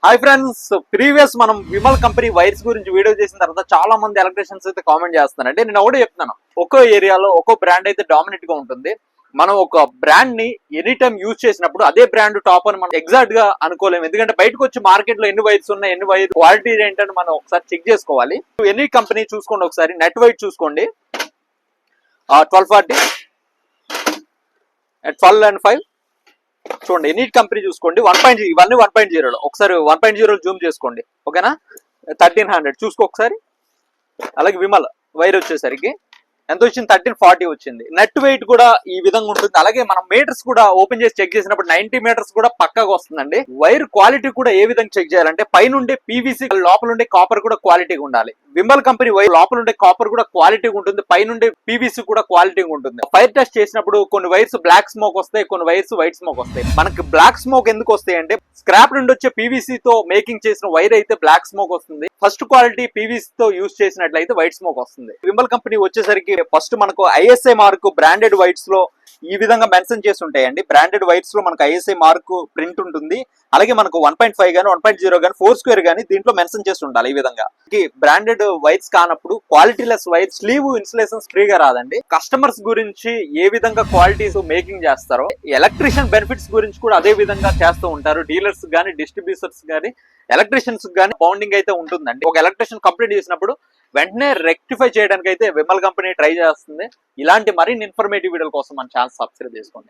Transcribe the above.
Hi friends, previous మనం Vimal company wires గురించి video చేసిన తర్వాత చాలా మంది ఎలక్ట్రీషియన్స్ అయితే కామెంట్ చేస్తున్నారు. అంటే నేను ఒకటే చెప్తున్నాను, ఒక్కో ఏరియాలో ఒక్కో బ్రాండ్ అయితే డామినేట్ గా ఉంటుంది. మనం ఒక బ్రాండ్ ని ఎనీ టైం యూజ్ చేసినప్పుడు అదే బ్రాండ్ టాప్ అని మనం ఎగ్జాక్ట్ గా అనుకోలేము. ఎందుకంటే బయటకు వచ్చి మార్కెట్ లో ఎన్ని వైర్స్ ఉన్నాయి, ఎన్ని వైర్ క్వాలిటీ ఏంటని మనం ఒకసారి చెక్ చేసుకోవాలి. ఎనీ కంపెనీ చూసుకోండి, ఒకసారి నెట్ వైట్ చూసుకోండి, 1240 12 and 5 చూడండి. ఎనీట్ కంపెనీ చూసుకోండి, 1.0 ఇవన్నీ 1.0లో. ఒకసారి 1.0 జూమ్ చేసుకోండి, ఓకేనా. 1300 చూసుకో ఒకసారి. అలాగే విమల్ వైర్ వచ్చేసరికి ఎంత వచ్చింది, 1340 వచ్చింది. నెట్ వెయిట్ కూడా ఈ విధంగా ఉంటుంది. అలాగే మనం మీటర్స్ కూడా ఓపెన్ చేసి చెక్ చేసినప్పుడు 90 మీటర్స్ కూడా పక్కగా వస్తుందండి. వైర్ క్వాలిటీ కూడా ఏ విధంగా చెక్ చేయాలంటే, పైనుండే పీవీసీ, లోపల ఉండే కాపర్ కూడా క్వాలిటీగా ఉండాలి. విమల్ కంపెనీ వైర్ లోపల ఉండే కాపర్ కూడా క్వాలిటీగా ఉంటుంది, పైనుండే పీవీసీ కూడా క్వాలిటీగా ఉంటుంది. ఫైర్ టెస్ట్ చేసినప్పుడు కొన్ని వైర్స్ బ్లాక్ స్మోక్ వస్తాయి, కొన్ని వైర్స్ వైట్ స్మోక్ వస్తాయి. మనకి బ్లాక్ స్మోక్ ఎందుకు వస్తాయి అంటే, స్క్రాప్ నుండి వచ్చే పీవీసీ తో మేకింగ్ చేసిన వైర్ అయితే బ్లాక్ స్మోక్ వస్తుంది. ఫస్ట్ క్వాలిటీ పీవీసీ తో యూజ్ చేసినట్లయితే వైట్ స్మోక్ వస్తుంది. విమల్ కంపెనీ వచ్చేసరికి ఫస్ట్ మనకు ఐఎస్ఐ మార్క్ బ్రాండెడ్ వైట్స్ లో ఈ విధంగా మెన్షన్ చేసి ఉంటాయండి. బ్రాండెడ్ వైట్స్ లో మనకు ఐఎస్ఐ మార్క్ ప్రింట్ ఉంటుంది. అలాగే మనకు 1.5 గానీ 1.0 గానీ 4 స్క్వేర్ గానీ దీంట్లో మెన్షన్ చేసి ఉండాలి. ఈ విధంగా బ్రాండెడ్ వైట్స్ కానప్పుడు క్వాలిటీ లెస్ వైర్ స్లీవ్ ఇన్సులేషన్స్ ఫ్రీగా రాదండి. కస్టమర్స్ గురించి ఏ విధంగా క్వాలిటీస్ మేకింగ్ చేస్తారో, ఎలక్ట్రీషియన్ బెనిఫిట్స్ గురించి కూడా అదే విధంగా చేస్తూ ఉంటారు. డీలర్స్ గానీ, డిస్ట్రిబ్యూటర్స్ గానీ, ఎలక్ట్రీషియన్స్ గానీ బౌండింగ్ అయితే ఉంటుందండి. ఒక ఎలక్ట్రీషియన్ కంప్లీట్ చేసినప్పుడు వెంటనే రెక్టిఫై చేయడానికి అయితే విమల్ కంపెనీ ట్రై చేస్తుంది. ఇలాంటి మరిన్ని ఇన్ఫర్మేటివ్ వీడియోల కోసం మన ఛానల్ సబ్స్క్రైబ్ చేసుకోండి.